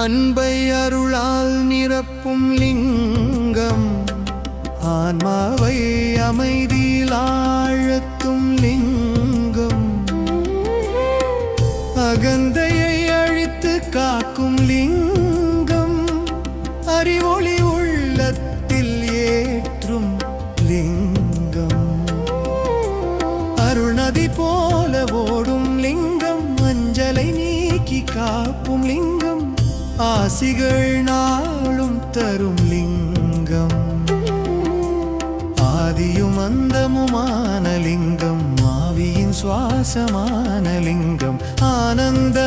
அன்பை அருளால் நிரப்பும் லிங்கம், ஆன்மாவை அமைதியில் ஆழத்தும் லிங்கம், அகந்தையை அழித்து காக்கும் லிங்கம், அறிவொளி உள்ளத்தில் ஏற்றும் லிங்கம், அருள்நதி போல ஓடும் லிங்கம், மஞ்சளை நீக்கி காப்பும் லிங்கம், ஆசிகள் நாளும் தரும் லிங்கம், ஆதியும் அந்தமுமான லிங்கம், ஆவியின் சுவாசமான லிங்கம், ஆனந்த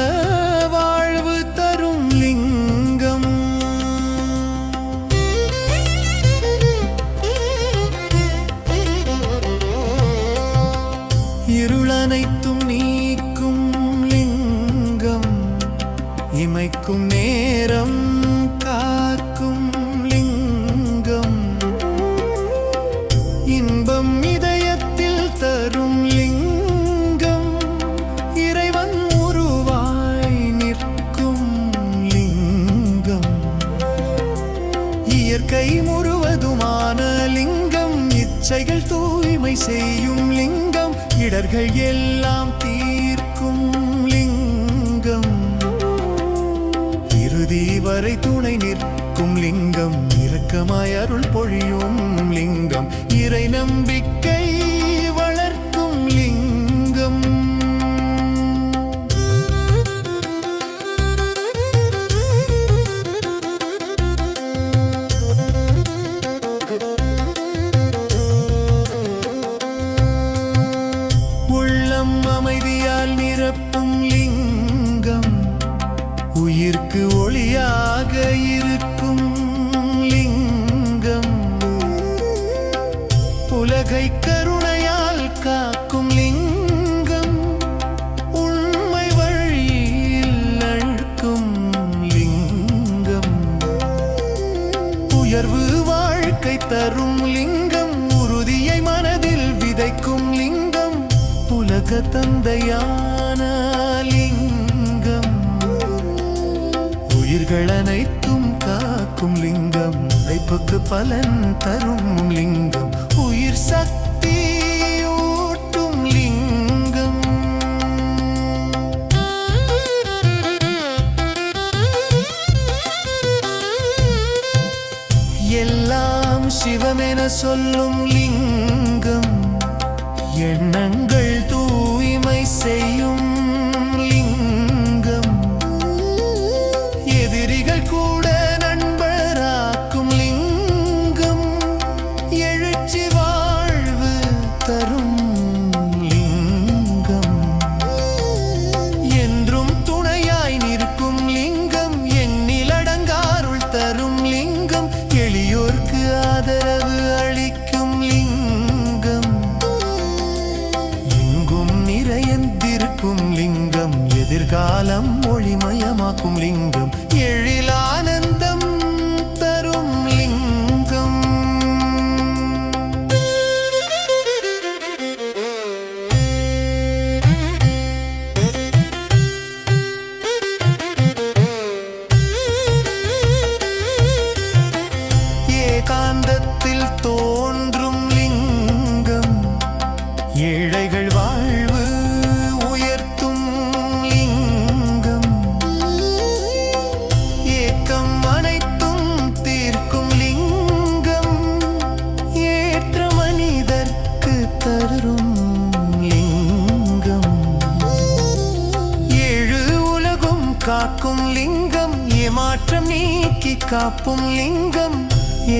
வாழ்வு தரும் லிங்கம். இருளனைத்தும் நீக்கும் லிங்கம், இமைக்கும் நேரம் காக்கும் லிங்கம், இன்பம் இதயத்தில் தரும் லிங்கம், இறைவன் உருவாய் நிற்கும் லிங்கம், இயற்கை முழுவதுமான லிங்கம், இச்சைகள் தூய்மை செய்யும் லிங்கம், இடர்கள் எல்லாம் தீர்க்கும் லிங்கம், இறுதி வரை துணை நிற்கும் லிங்கம், இரக்கமாய் அருள் பொழியும் லிங்கம், இறை நம்பிக்கை வளர்க்கும் லிங்கம். உள்ளம் அமைதியால் நிரப்பும் லிங்கம், உயிர்க்கு ஒளியாக இருக்கும் லிங்கம், உலகை கருணையால் காக்கும் லிங்கம், உண்மை வழியில் அழைக்கும் லிங்கம், உயர்வு வாழ்க்கை தரும் லிங்கம், உறுதியை மனதில் விதைக்கும் லிங்கம், உலக தந்தையான லிங்கம், உயிர்கள் அனைத்தும் காக்கும் லிங்கம், உழைப்புக்கு பலன் தரும் லிங்கம், உயிர் சக்தி ஊட்டும் லிங்கம். எல்லாம் சிவமென சொல்லும் லிங்கம், எண்ணங்கள் தூய்மை செய்யும் லிங்கம், எதிரிகள் கூட நண்பராக்கும் லிங்கம், எழுச்சி வாழ்வு தரும் லிங்கம், என்றும் துணையாய் நிற்கும் லிங்கம், எண்ணிலடங்காருள் தரும் லிங்கம், எளியோர்க்கு ஆதரவு அளிக்கும் லிங்கம், எங்கும் நிறைந்திருக்கும் லிங்கம், எதிர்காலம் ஒளிமயமாக்கும் லிங்கம், எழில் ஆனந்தம் தரும் லிங்கம். ஏகாந்தத்தில் தோன்றும் லிங்கம், ஏழைகள் வாழ்வு உயர்த்தும் லிங்கம், ஏக்கம் அனைத்தும் தீர்க்கும் லிங்கம், ஏற்ற மனிதர்க்கு தரும் லிங்கம், ஏழு உலகும் காக்கும் லிங்கம், ஏமாற்றம் நீக்கி காப்பும் லிங்கம்,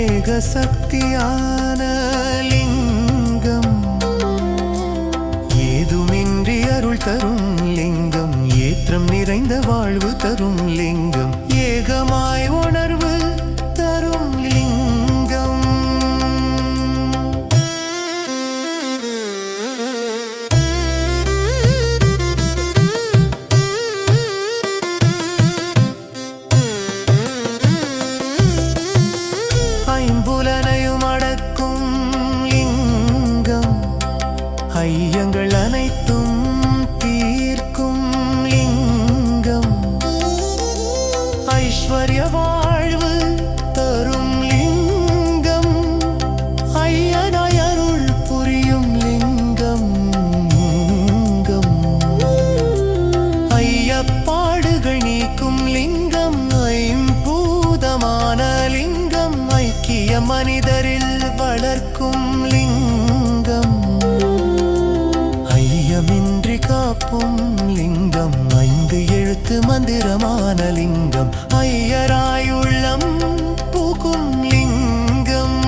ஏக சக்தியான லிங்கம், ஏதுமின்றி அருள் தரும் லிங்கம், ஏற்றம் நிறைந்த வாழ்வு தரும் லிங்கம், ஏகமாய் உணர்வு தரும் லிங்கம். மனிதரில் வளர்க்கும் லிங்கம், ஐயமின்றி காப்பும் லிங்கம், 5 எழுத்து மந்திரமான லிங்கம், ஐயராயுள்ளம் பூக்கும் லிங்கம்.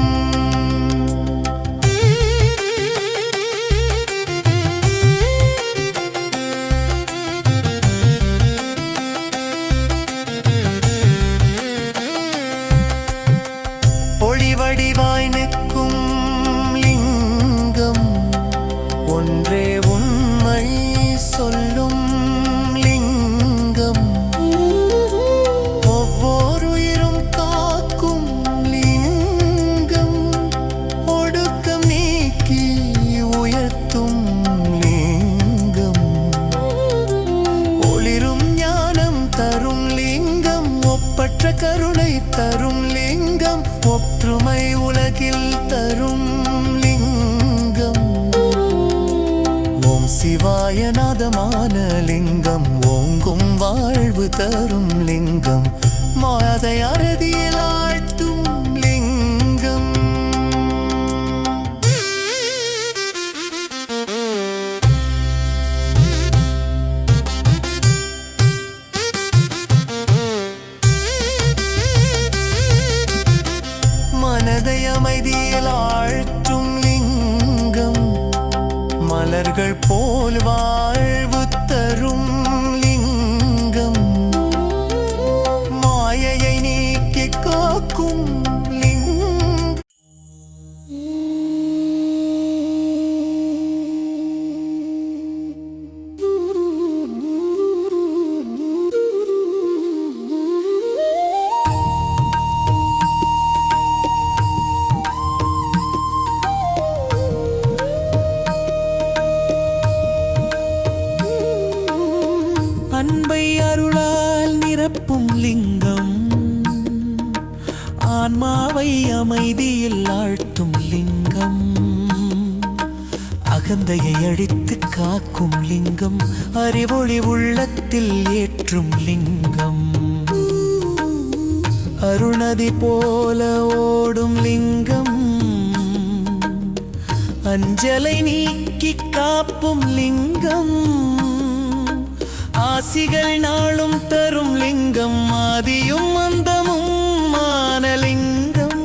ஒளிவடிவாய் நிற்கும் லிங்கம், ஒன்றே உண்மை சொல்லும் லிங்கம், ஒவ்வொரு உயிரும் காக்கும் லிங்கம், ஒடுக்கம் நீக்கி உயர்த்தும் லிங்கம், ஒளிரும் ஞானம் தரும் லிங்கம், ஒப்பற்ற கருணை தரும் லிங்கம், ஒற்றுமை உலகில் தரும் லிங்கம், ஓம் சிவாய நாதமான லிங்கம், ஓங்கும் வாழ்வு தரும் லிங்கம், மாதை அறுதியில் ஆழ்த்தும் லிங்கம். மனதை அமைதியில் ஆழ்த்தும் லிங்கம், மலர்கள் போல் வாழ்வு தரும் லிங்கம், மாயையை நீக்கி காக்கும் லிங்கம். அன்பை அருளால் நிரப்பும் லிங்கம், ஆன்மாவை அமைதியில் ஆழ்த்தும் லிங்கம், அகந்தையை அழித்து காக்கும் லிங்கம், அறிவொளி உள்ளத்தில் ஏற்றும் லிங்கம், அருணதி போல ஓடும் லிங்கம், அஞ்சலை நீக்கி காப்பும் லிங்கம், ஆசிகள் நாளும் தரும் லிங்கம், ஆதியும் அந்தமும் மானலிங்கம்,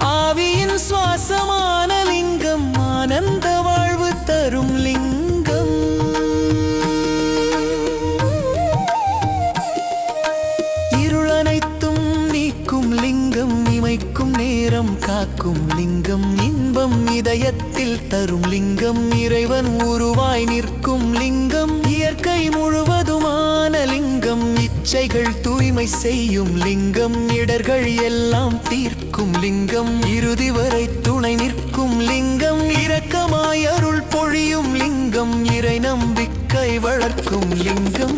ஆவியின் சுவாசமான லிங்கம், ஆனந்த வாழ்வு தரும் லிங்கம், இருளனைத்தும் நீக்கும் லிங்கம், இமைக்கும் நேரம் காக்கும் லிங்கம், இன்பம் இதயத்தில் தரும் லிங்கம், இறைவன் உருவாய் நிற்கும் லிங்கம், இயற்கை முழுவதுமான லிங்கம், இச்சைகள் தூய்மை செய்யும் லிங்கம், இடர்கள் எல்லாம் தீர்க்கும் லிங்கம், இறுதி வரை துணை நிற்கும் லிங்கம், இரக்கமாய் அருள் பொழியும் லிங்கம், இறை நம்பிக்கை வளர்க்கும் லிங்கம்.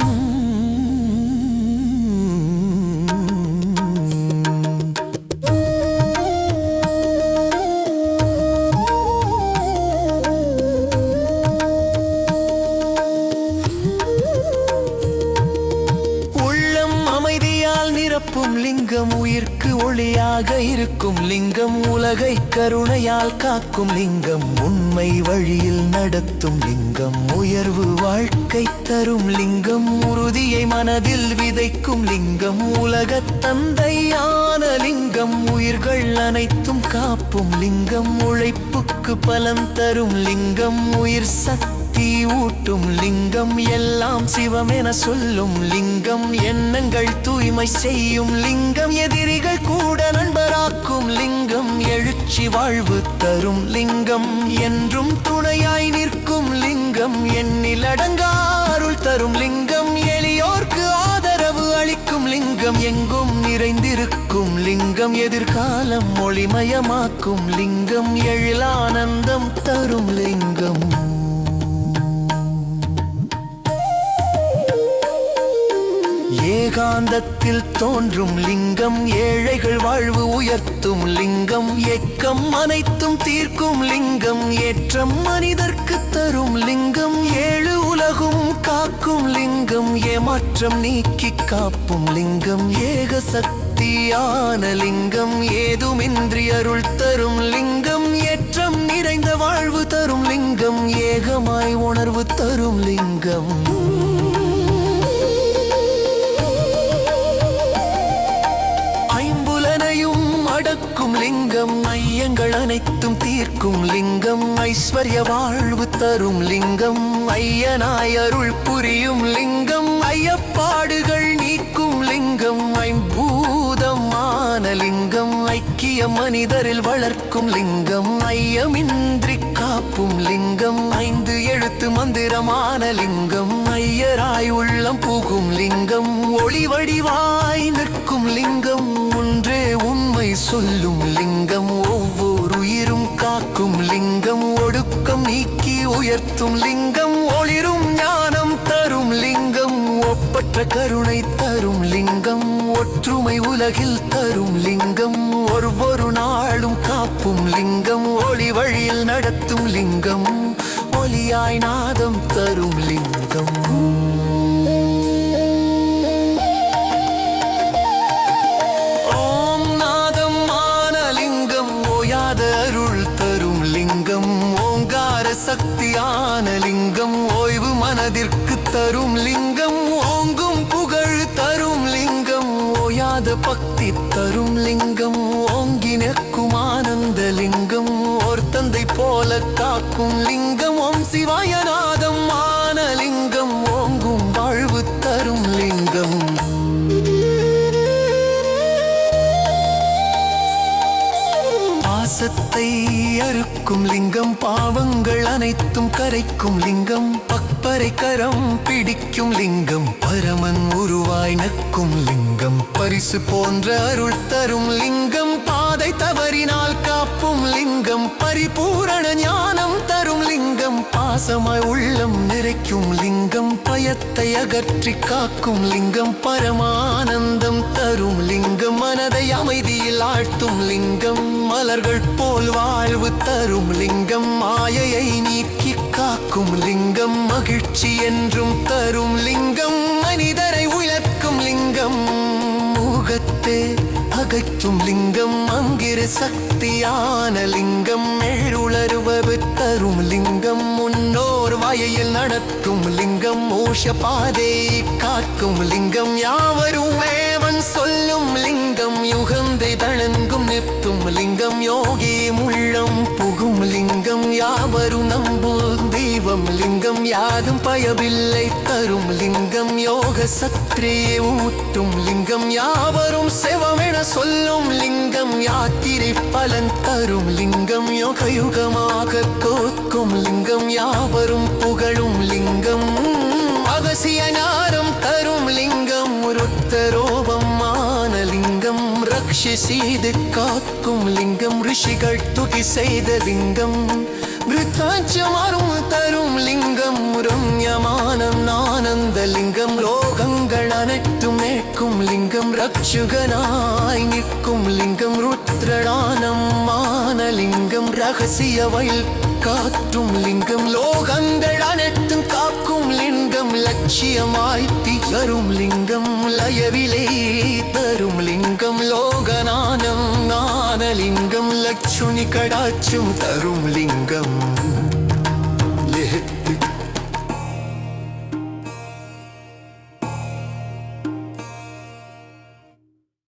நிரப்பும் லிங்கம், உயிர்க்கு ஒளியாக இருக்கும் லிங்கம், உலகை கருணையால் காக்கும் லிங்கம், உண்மை வழியில் நடத்தும் லிங்கம், உயர்வு வாழ்க்கை தரும் லிங்கம், உறுதியை மனதில் விதைக்கும் லிங்கம், உலகத் தந்தையான லிங்கம், உயிர்கள் அனைத்தும் காப்பும் லிங்கம், உழைப்புக்கு பலன் தரும் லிங்கம், உயிர் சக்தி ஊட்டும் லிங்கம், எல்லாம் சிவம் என சொல்லும் லிங்கம், எண்ணங்கள் தூய்மை செய்யும் லிங்கம், எதிரிகள் கூட நண்பராக்கும் லிங்கம், எழுச்சி வாழ்வு தரும் லிங்கம், என்றும் துணையாய் நிற்கும் லிங்கம், எண்ணில் அடங்கா அருள் தரும் லிங்கம், எளியோர்க்கு ஆதரவு அளிக்கும் லிங்கம், எங்கும் நிறைந்திருக்கும் லிங்கம், எதிர்காலம் ஒளிமயமாக்கும் லிங்கம், எழிலானந்தம் தரும் லிங்கம். ஏகாந்தத்தில் தோன்றும் லிங்கம், ஏழைகள் வாழ்வு உயர்த்தும் லிங்கம், ஏக்கம் அனைத்தும் தீர்க்கும் லிங்கம், ஏற்றம் மனிதர்க்கு தரும் லிங்கம், 7 உலகும் காக்கும் லிங்கம், ஏமாற்றம் நீக்கி காப்பும் லிங்கம், ஏக சக்தி சக்தியான லிங்கம் ஏதுமின்றி அருள் தரும் லிங்கம் ஏற்றம் நிறைந்த வாழ்வு தரும் லிங்கம் ஏகமாய் உணர்வு தரும் லிங்கம் ஐம்புலனையும் அடக்கும் லிங்கம் ஐயங்கள் அனைத்தும் தீர்க்கும் லிங்கம் ஐஸ்வர்ய வாழ்வு தரும் லிங்கம் ஐயனாய் அருள் புரியும் லிங்கம் ஐயப்பாடுகள் நீக்கும் லிங்கம் ஐம்பூதமான லிங்கம் ஐக்கிய மனிதரில் வளர்க்கும் லிங்கம் ஐயமின்றி காப்பும் லிங்கம் ஐந்து எழுத்து மந்திரமான லிங்கம் ஐயராய் உள்ளம் புகும் லிங்கம் ஒளி வடிவாய் நிற்கும் லிங்கம் ஒன்றே உண்மை சொல்லும் லிங்கம் ஒவ்வொரு உயிரும் காக்கும் லிங்கம் ஒடுக்கம் நீக்கி உயர்த்தும் லிங்கம் ஒளிரும் ஞானம் தரும் லிங்கம் ஒப்பற்ற கருணை தரும் லிங்கம் ஒற்றுமை உலகில் தரும் லிங்கம் ஒவ்வொரு நாளும் காப்பும் லிங்கம் ஒளி வழியில் நடத்தும் லிங்கம் ஒளியாய் நாதம் தரும் லிங்கம் ஓம் நாதம் ஆன லிங்கம் ஓயாத அருள் தரும் லிங்கம் ஓங்கார சக்தியான லிங்கம் ஓய்வு மனதிற்கு தரும் லிங்கம் ஓங்கும் புகழ் தரும் லிங்கம் ஓயாத பக்தி தரும் லிங்கம் ஓங்கி நிற்கும் ஆனந்த லிங்கம் ஓர் தந்தை போல காக்கும் லிங்கம் ஓம் சிவாயநாதம் ஆன லிங்கம் ஓங்கும் வாழ்வு தரும் லிங்கம் பாசத்தை அறுக்கும் லிங்கம் பாவங்கள் அனைத்தும் கரைக்கும் லிங்கம் பக்பரை கரம் பிடிக்கும் லிங்கம் பரமன் உருவாய் நக்கும் லிங்கம் பரிசு போன்ற அருள் தரும் லிங்கம் பாதை தவறினால் காப்பும் லிங்கம் பரிபூரண ஞானம் தரும் லிங்கம் பாசமாய் உள்ளம் நிறைக்கும் லிங்கம் பயத்தை அகற்றி காக்கும் லிங்கம் பரமானந்தம் தரும் லிங்கம் மனதை அமைதியில் ஆழ்த்தும் லிங்கம் மலர்கள் போல் வாழ்வு தரும் லிங்கம் மாயையை நீக்கி காக்கும் லிங்கம் மகிழ்ச்சி என்றும் தரும் லிங்கம் மனிதரை உயர்க்கும் லிங்கம் முகத்தே அகற்றும் லிங்கம் அங்கிர சக்தியான லிங்கம் எழுளறுவது தரும் லிங்கம் முன்னோர் வாயில் நடத்தும் லிங்கம் மோஷ பாதையை காக்கும் லிங்கம் யாவரும் வேவன் சொல்லும் லிங்கம் யுகந்தை தழங்கும் நிற்கும் லிங்கம் யோகி முள்ளம் புகும் லிங்கம் யாவரும் நம்பும் தெய்வம் லிங்கம் யாரும் பயவில்லை தரும் லிங்கம் யோக சக்தியை ஊட்டும் லிங்கம் யாவரும் செவமென சொல்லும் லிங்கம் யாத்திரை பலன் தரும் லிங்கம் யோக யுகமாக கோக்கும் லிங்கம் யாவரும் புகழும் லிங்கம் அகசிய ஞானம் தரும் லிங்கம் ருத்தரோபமான லிங்கம் ரக்ஷி செய்து காக்கும் லிங்கம் ரிஷிகள் துகி செய்த லிங்கம் விருத்தாச்சமாரும் தரும் லிங்கம் ரம்யமானம் ஆனந்த லிங்கம் லோகங்கள் அனைத்தும் மேற்கும் லிங்கம் ரக்ஷுகனாய் நிற்கும் லிங்கம் ருத்ரடானம் மான லிங்கம் ரகசிய வயல் காற்றும் லிங்கம் லோகங்கள் அனைத்தும் காக்கும் லிங்கம் லட்சியமாய் திகரும் லிங்கம் லயவிலே தரும் லிங்கம் லோகநானம் ஞானலிங்கம் லட்சுமி கடாட்சம் தரும் லிங்கம்